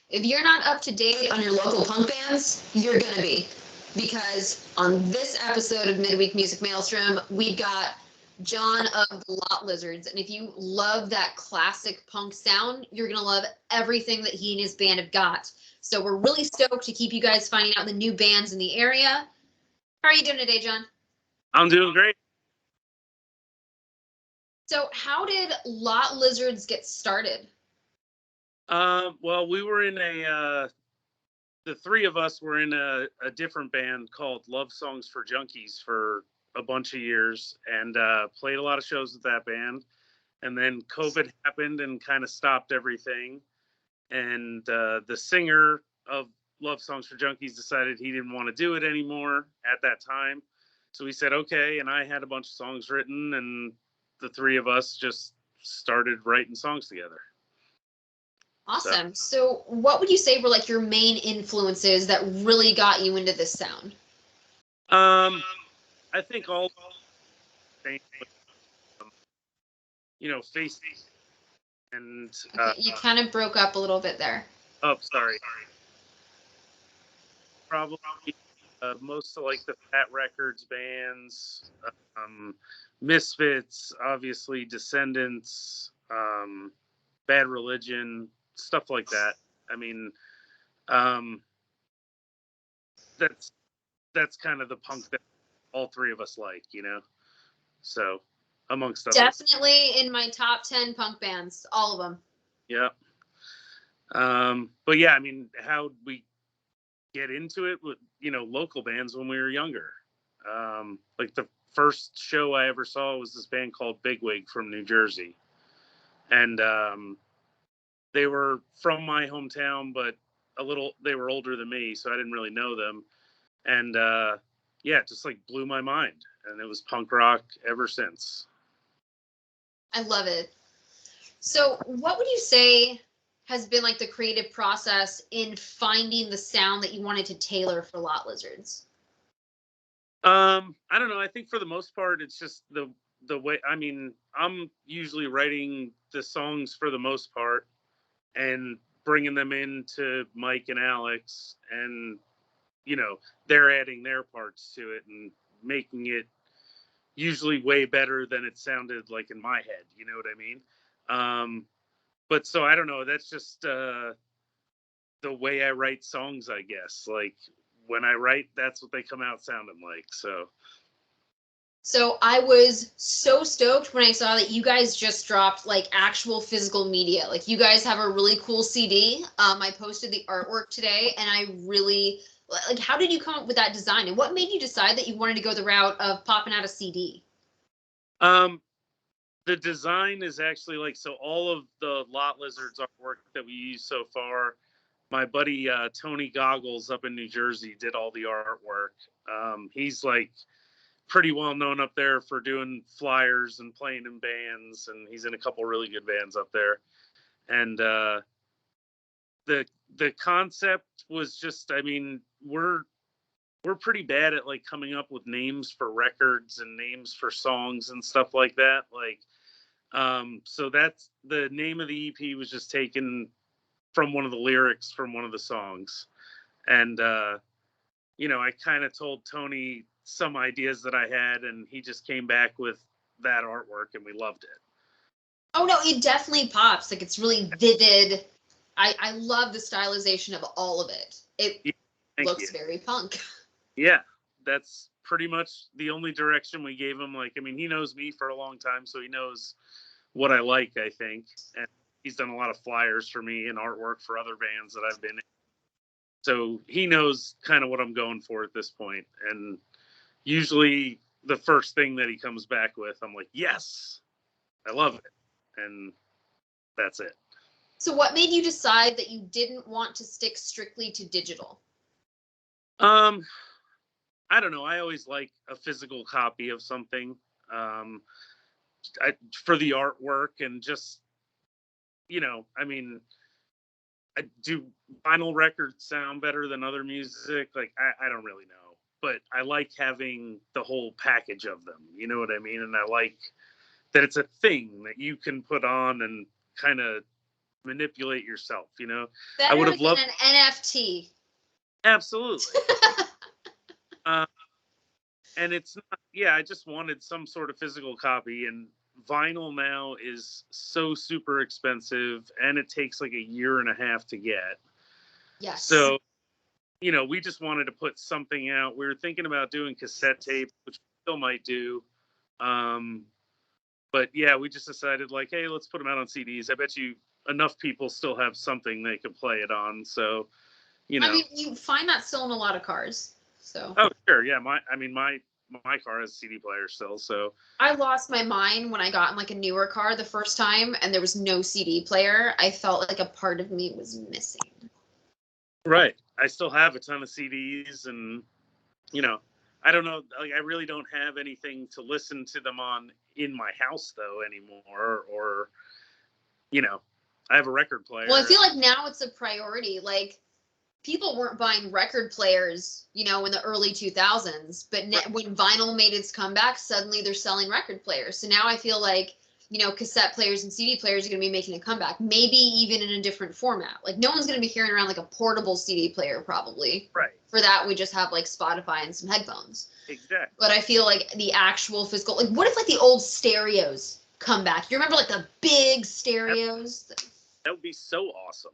If you're not up to date on your local punk bands, you're going to be. Because on this episode of Midweek Music Maelstrom, we've got Jon of the Lot Lizards. And if you love that classic punk sound, you're going to love everything that he and his band have got. So we're really stoked to keep you guys finding out the new bands in the area. How are you doing today, Jon? I'm doing great. So how did Lot Lizards get started? Well, we were in the three of us were in a different band called Love Songs For Junkies for a bunch of years, and played a lot of shows with that band. And then COVID happened and kind of stopped everything. And the singer of Love Songs For Junkies decided he didn't want to do it anymore at that time. So we said, okay. And I had a bunch of songs written, and the three of us just started writing songs together. Awesome. So what would you say were like your main influences that really got you into this sound? I think all face and okay, you kind of broke up a little bit there. Oh, sorry. Probably most of like the Fat Records bands, Misfits, obviously Descendants, Bad Religion, stuff like that. I mean, that's kind of the punk that all three of us like, So, amongst others. Definitely in my top 10 punk bands, all of them. Yeah. But yeah, I mean, how'd we get into it with, local bands when we were younger? Like the first show I ever saw was this band called Bigwig from New Jersey. And they were from my hometown, but they were older than me, so I didn't really know them. And yeah, it just like blew my mind. And it was punk rock ever since. I love it. So what would you say has been like the creative process in finding the sound that you wanted to tailor for Lot Lizards? I don't know. I think for the most part, it's just the way, I mean, I'm usually writing the songs for the most part and bringing them into Mike and Alex, and, they're adding their parts to it and making it usually way better than it sounded like in my head. You know what I mean? But so I don't know. That's just the way I write songs, I guess. Like when I write, that's what they come out sounding like. So I was so stoked when I saw that you guys just dropped like actual physical media. Like you guys have a really cool CD. I posted the artwork today, and I really like, how did you come up with that design, and what made you decide that you wanted to go the route of popping out a CD? The design is actually like, so all of the Lot Lizards artwork that we use so far, my buddy Tony Goggles up in New Jersey did all the artwork. He's like pretty well known up there for doing flyers and playing in bands, and he's in a couple really good bands up there. And the concept was just, I mean, we're pretty bad at like coming up with names for records and names for songs and stuff like that. Like, so that's the name of the EP was just taken from one of the lyrics from one of the songs. And, I kind of told Tony some ideas that I had, and he just came back with that artwork, and we loved it. Oh no, it definitely pops. Like it's really vivid. I love the stylization of all of it. It looks very punk. Yeah, that's pretty much the only direction we gave him. Like, I mean, he knows me for a long time, so he knows what I like, I think. And he's done a lot of flyers for me and artwork for other bands that I've been in. So he knows kind of what I'm going for at this point. And usually the first thing that he comes back with, I'm like, yes, I love it. And that's it. So what made you decide that you didn't want to stick strictly to digital? I don't know. I always like a physical copy of something for the artwork, and just, I mean, do vinyl records sound better than other music? Like, I don't really know, but I like having the whole package of them. You know what I mean? And I like that it's a thing that you can put on and kind of manipulate yourself, you know. Better I would have than loved an NFT. absolutely. uh, and it's not, yeah, I just wanted some sort of physical copy, and vinyl now is so super expensive, and it takes like a year and a half to get. Yes. So, you know, we just wanted to put something out. We were thinking about doing cassette tape, which we still might do. But yeah, we just decided like, hey, let's put them out on CDs. I bet you enough people still have something they can play it on. So, you know. I mean, you find that still in a lot of cars. So. Oh, sure. Yeah. My car has a CD player still. So I lost my mind when I got in like a newer car the first time and there was no CD player. I felt like a part of me was missing. right. I still have a ton of CDs, and, you know, I don't know. Like, I really don't have anything to listen to them on in my house though anymore. Or, you know, I have a record player. Well, I feel like now it's a priority. Like, people weren't buying record players, you know, in the early 2000s, but when vinyl made its comeback, suddenly they're selling record players. So now I feel like, you know, cassette players and CD players are going to be making a comeback, maybe even in a different format. Like, no one's going to be carrying around like a portable CD player, probably. Right. For that, we just have like Spotify and some headphones. Exactly. But I feel like the actual physical, like, what if like the old stereos come back? You remember like the big stereos? That would be so awesome.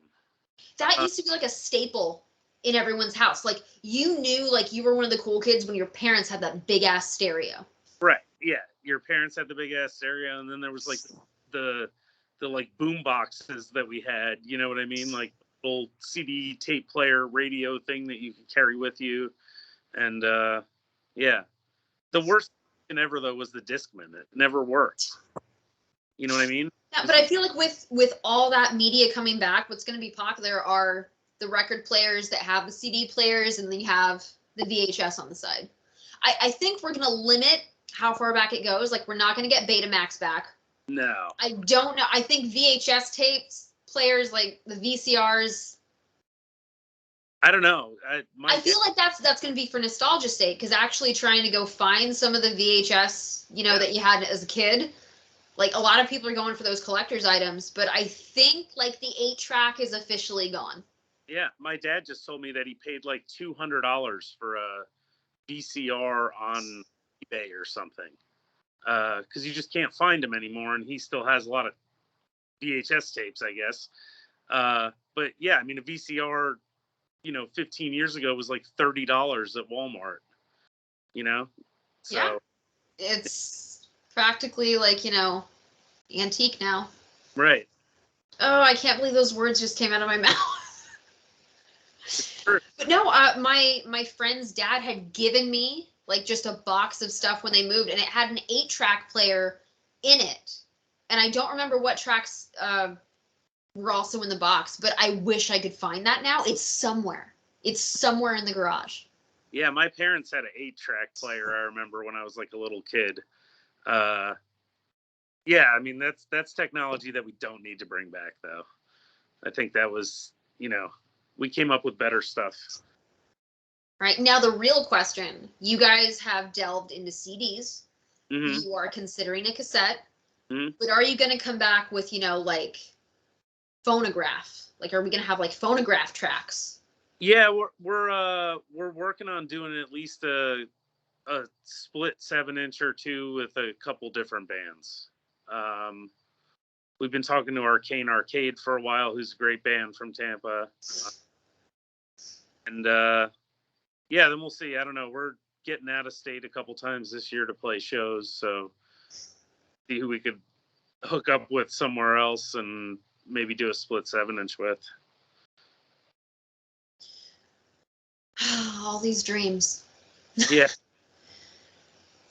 That used to be like a staple in everyone's house. Like, you knew like you were one of the cool kids when your parents had that big ass stereo. Right. Yeah. Your parents had the big ass stereo, and then there was like the like boom boxes that we had. You know what I mean? Like little CD tape player radio thing that you could carry with you. And yeah, the worst thing ever though was the Discman. It never worked. You know what I mean? Yeah, but I feel like with all that media coming back, what's going to be popular are the record players that have the CD players, and then you have the VHS on the side. I think we're going to limit how far back it goes. Like, we're not going to get Betamax back. No. I don't know. I think VHS tapes players, like the VCRs. I don't know. I feel like that's going to be for nostalgia's sake, because actually trying to go find some of the VHS, you know, that you had as a kid. Like, a lot of people are going for those collector's items, but I think like the 8-track is officially gone. Yeah, my dad just told me that he paid like $200 for a VCR on eBay or something, because you just can't find them anymore, and he still has a lot of VHS tapes, I guess. But yeah, I mean, a VCR, you know, 15 years ago was like $30 at Walmart. You know, so yeah, it's practically like, you know, antique now. Right. Oh, I can't believe those words just came out of my mouth. But no, my friend's dad had given me like just a box of stuff when they moved, and it had an 8-track player in it. And I don't remember what tracks were also in the box, but I wish I could find that now. It's somewhere. It's somewhere in the garage. Yeah, my parents had an 8-track player. I remember when I was like a little kid. Yeah, I mean, that's technology that we don't need to bring back, though. I think that was, you know, we came up with better stuff. Right. Now, the real question, you guys have delved into CDs. Mm-hmm. You are considering a cassette. Mm-hmm. But are you going to come back with, you know, like phonograph? Like, are we going to have like phonograph tracks? Yeah, we're working on doing at least a split 7-inch or 2 with a couple different bands. We've been talking to Arcane Arcade for a while, who's a great band from Tampa. And yeah, then we'll see. I don't know. We're getting out of state a couple times this year to play shows, so see who we could hook up with somewhere else and maybe do a split 7-inch with. All these dreams. Yeah.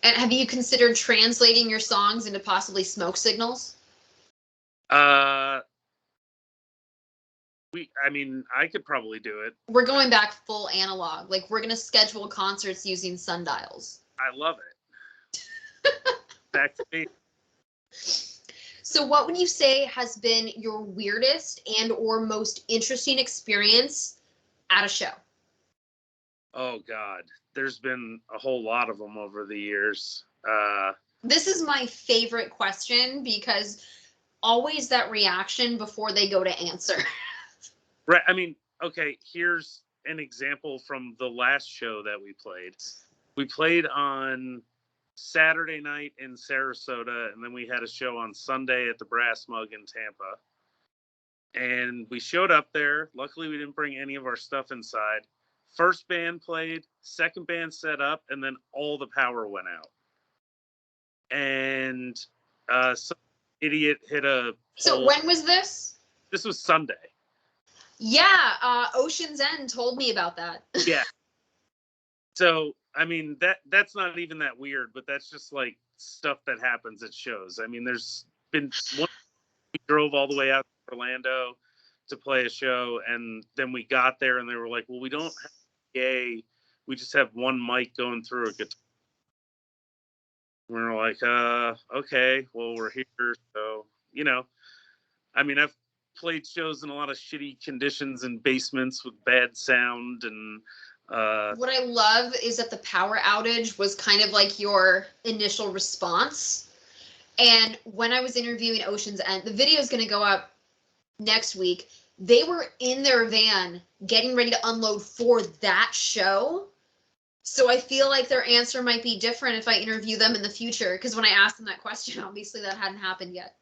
And have you considered translating your songs into possibly smoke signals? I mean, I could probably do it. We're going back full analog. Like, we're going to schedule concerts using sundials. I love it. Back to me. So what would you say has been your weirdest and or most interesting experience at a show? Oh, God. There's been a whole lot of them over the years. This is my favorite question because always that reaction before they go to answer. Right. I mean, okay, here's an example from the last show that we played. We played on Saturday night in Sarasota, and then we had a show on Sunday at the Brass Mug in Tampa. And we showed up there. Luckily, we didn't bring any of our stuff inside. First band played, second band set up, and then all the power went out. And some idiot hit a pole. So when was this? This was Sunday. Yeah, Ocean's End told me about that. Yeah. So, I mean, that's not even that weird, but that's just like stuff that happens at shows. I mean, there's been one we drove all the way out to Orlando to play a show, and then we got there and they were like, well, we don't have a, we just have one mic going through a guitar. We were like, okay, well, we're here. So, you know, I mean, I've played shows in a lot of shitty conditions in basements with bad sound, and what I love is that the power outage was kind of like your initial response. And when I was interviewing Ocean's End, the video is going to go up next week. They were in their van getting ready to unload for that show. So I feel like their answer might be different if I interview them in the future, because when I asked them that question, obviously that hadn't happened yet.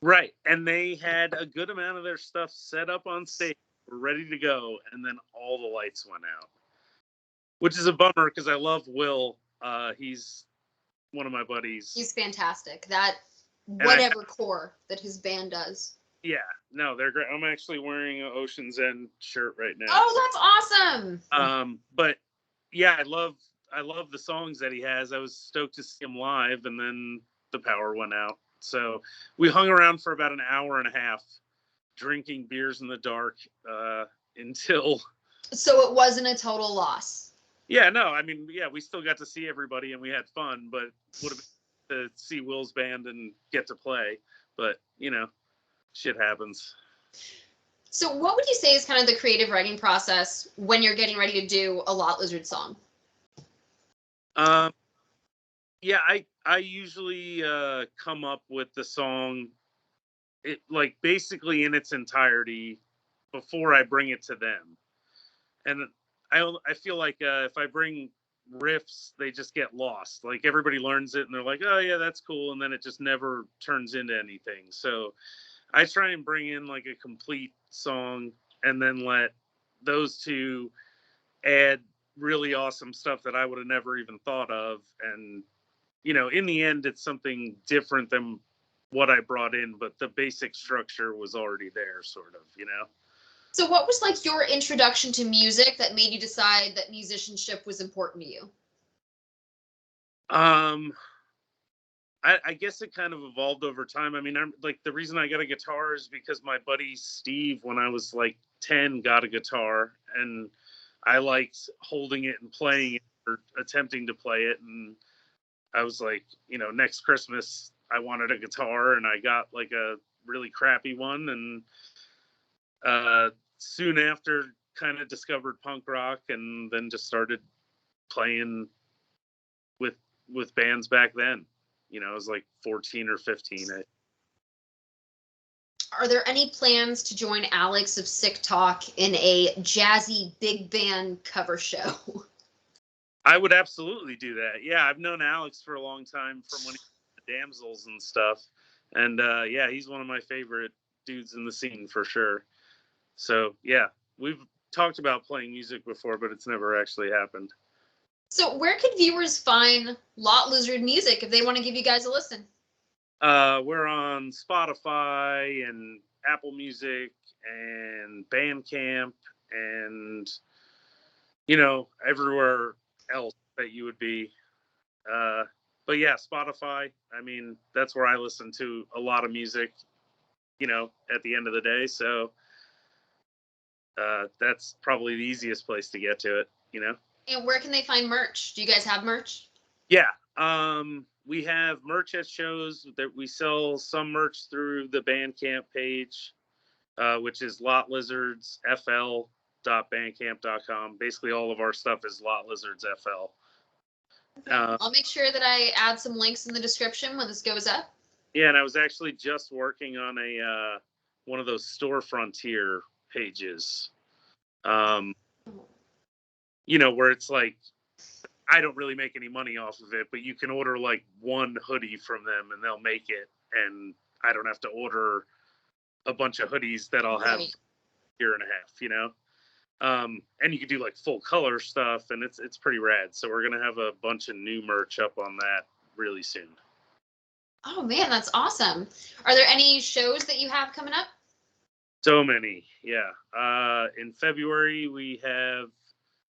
Right. And they had a good amount of their stuff set up on stage, ready to go, and then all the lights went out. Which is a bummer because I love Will. He's one of my buddies. He's fantastic. That whatever core that his band does. Yeah, no, they're great. I'm actually wearing an Ocean's End shirt right now. Oh, that's awesome. But yeah, I love the songs that he has. I was stoked to see him live, and then the power went out. So we hung around for about an hour and a half, drinking beers in the dark until. So it wasn't a total loss. Yeah, no, I mean, yeah, we still got to see everybody and we had fun, but would have been to see Will's band and get to play. But, you know, shit happens. So what would you say is kind of the creative writing process when you're getting ready to do a Lot Lizard song? Yeah, I usually come up with the song, like basically in its entirety before I bring it to them. And I feel like if I bring riffs, they just get lost. Like everybody learns it and they're like, oh yeah, that's cool. And then it just never turns into anything. So I try and bring in like a complete song and then let those two add really awesome stuff that I would have never even thought of. And, you know, in the end, it's something different than what I brought in, but the basic structure was already there, sort of, you know? So what was like your introduction to music that made you decide that musicianship was important to you? I guess it kind of evolved over time. I mean, I'm like, the reason I got a guitar is because my buddy Steve, when I was like 10, got a guitar, and I liked holding it and playing it or attempting to play it. And I was like, you know, next Christmas I wanted a guitar, and I got like a really crappy one. And soon after kind of discovered punk rock, and then just started playing with bands back then. You know, I was like 14 or 15. Are there any plans to join Alex of Sick Talk in a jazzy big band cover show? I would absolutely do that. Yeah, I've known Alex for a long time from when he was the Damsels and stuff. And yeah, he's one of my favorite dudes in the scene for sure. So yeah, we've talked about playing music before, but it's never actually happened. So where could viewers find Lot Lizard music if they want to give you guys a listen? We're on Spotify and Apple Music and Bandcamp and, you know, everywhere else that you would be. But yeah, Spotify, I mean, that's where I listen to a lot of music, you know, at the end of the day. So that's probably the easiest place to get to it, you know. And where can they find merch? Do you guys have merch? Yeah. We have merch at shows that we sell some merch through the Bandcamp page, which is lotlizards.bandcamp.com. Basically, all of our stuff is Lot Lizards FL. I'll make sure that I add some links in the description when this goes up. Yeah, and I was actually just working on a one of those Store Frontier pages. Where it's like I don't really make any money off of it, but you can order like one hoodie from them and they'll make it, and I don't have to order a bunch of hoodies that I'll have a year and a half, and you can do like full color stuff, and it's pretty rad. So we're gonna have a bunch of new merch up on that really soon. Oh man, that's awesome. Are there any shows that you have coming up? So many, yeah. In February we have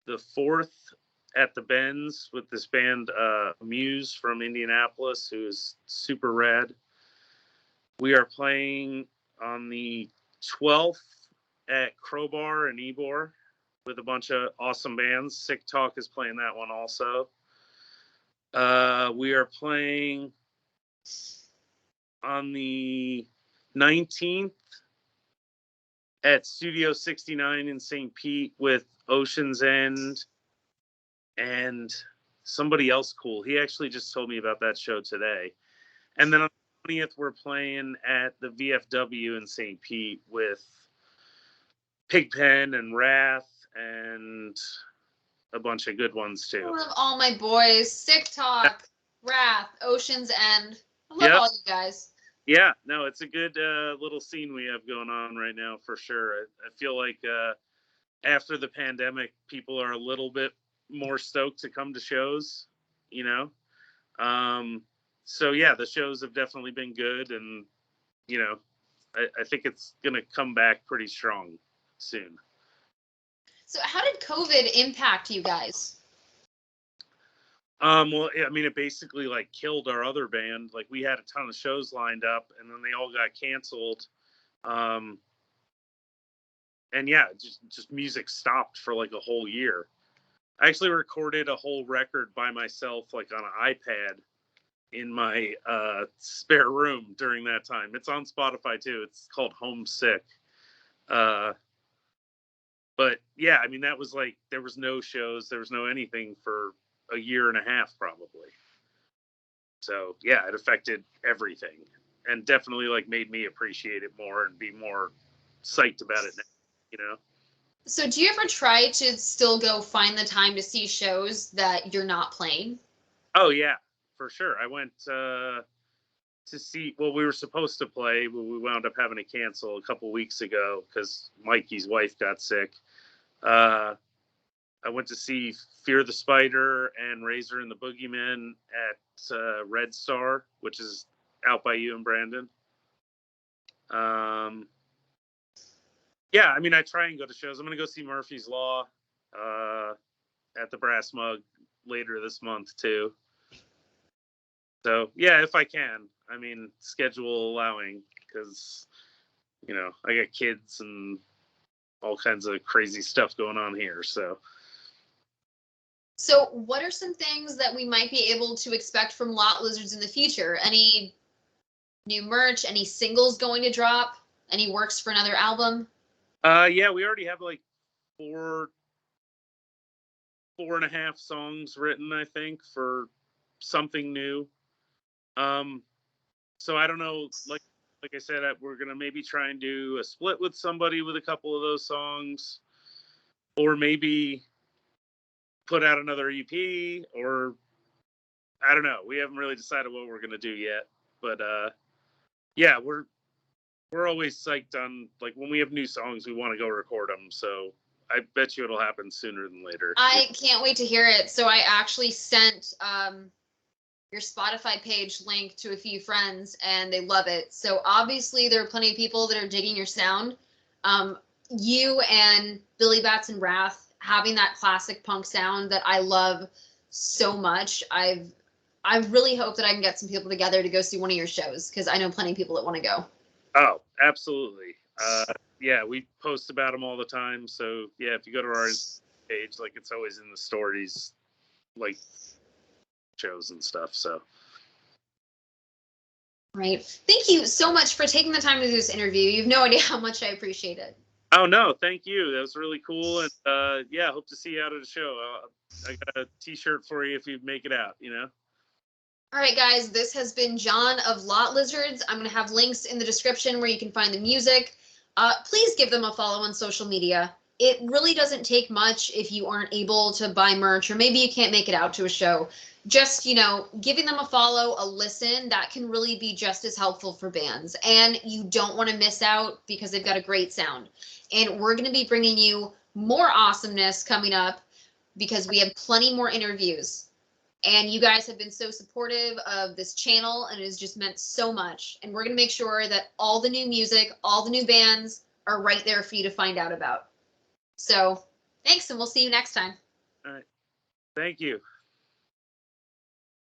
the 4th at the Benz with this band Muse from Indianapolis, who is super rad. We are playing on the 12th at Crowbar and Ybor with a bunch of awesome bands. Sick Talk is playing that one also. We are playing on the 19th at Studio 69 in St. Pete with Ocean's End and somebody else cool. He actually just told me about that show today. And then on the 20th, we're playing at the VFW in St. Pete with Pigpen and Wrath and a bunch of good ones too. I love all my boys. Sick Talk, Wrath, Ocean's End. I love all you guys. Yeah, no, it's a good little scene we have going on right now for sure. I feel like after the pandemic, people are a little bit more stoked to come to shows, So yeah, the shows have definitely been good, and I think it's gonna come back pretty strong soon. So how did COVID impact you guys? Well, I mean, it basically like killed our other band. Like we had a ton of shows lined up, and then they all got canceled. And yeah, just music stopped for like a whole year. I actually recorded a whole record by myself, like on an iPad, in my spare room during that time. It's on Spotify too. It's called Homesick. But yeah, I mean, that was like there was no shows, there was no anything for a year and a half probably. So yeah, it affected everything, and definitely like made me appreciate it more and be more psyched about it now. So do you ever try to still go find the time to see shows that you're not playing? Oh yeah, for sure. I went to see, well, we were supposed to play, but we wound up having to cancel a couple weeks ago because Mikey's wife got sick. I went to see Fear the Spider and Razor and the Boogeyman at Red Star, which is out by you and Brandon. Yeah, I mean, I try and go to shows. I'm going to go see Murphy's Law at the Brass Mug later this month, too. So, yeah, if I can. I mean, schedule allowing, because, I got kids and all kinds of crazy stuff going on here, so. So what are some things that we might be able to expect from Lot Lizards in the future? Any new merch? Any singles going to drop? Any works for another album? Yeah, we already have like 4.5 songs written, I think, for something new. So I don't know, like I said, we're gonna maybe try and do a split with somebody with a couple of those songs, or maybe put out another EP, or I don't know. We haven't really decided what we're gonna do yet, but yeah, we're always psyched on, like, when we have new songs, we want to go record them. So I bet you it'll happen sooner than later. I can't wait to hear it. So I actually sent your Spotify page link to a few friends and they love it. So obviously there are plenty of people that are digging your sound. You and Billy Bats and Wrath having that classic punk sound that I love so much. I really hope that I can get some people together to go see one of your shows, because I know plenty of people that want to go. Oh, absolutely. Yeah, we post about them all the time. So yeah, if you go to our page, like, it's always in the stories, like, shows and stuff. So right. Thank you so much for taking the time to do this interview. You have no idea how much I appreciate it. Oh no, thank you. That was really cool, and yeah, hope to see you out at a show. I got a T-shirt for you if you make it out. All right, guys, this has been Jon of Lot Lizards. I'm going to have links in the description where you can find the music. Please give them a follow on social media. It really doesn't take much if you aren't able to buy merch or maybe you can't make it out to a show. Just, giving them a follow, a listen, that can really be just as helpful for bands. And you don't want to miss out because they've got a great sound. And we're going to be bringing you more awesomeness coming up because we have plenty more interviews. And you guys have been so supportive of this channel and it has just meant so much. And we're going to make sure that all the new music, all the new bands are right there for you to find out about. So thanks, and we'll see you next time. All right. Thank you.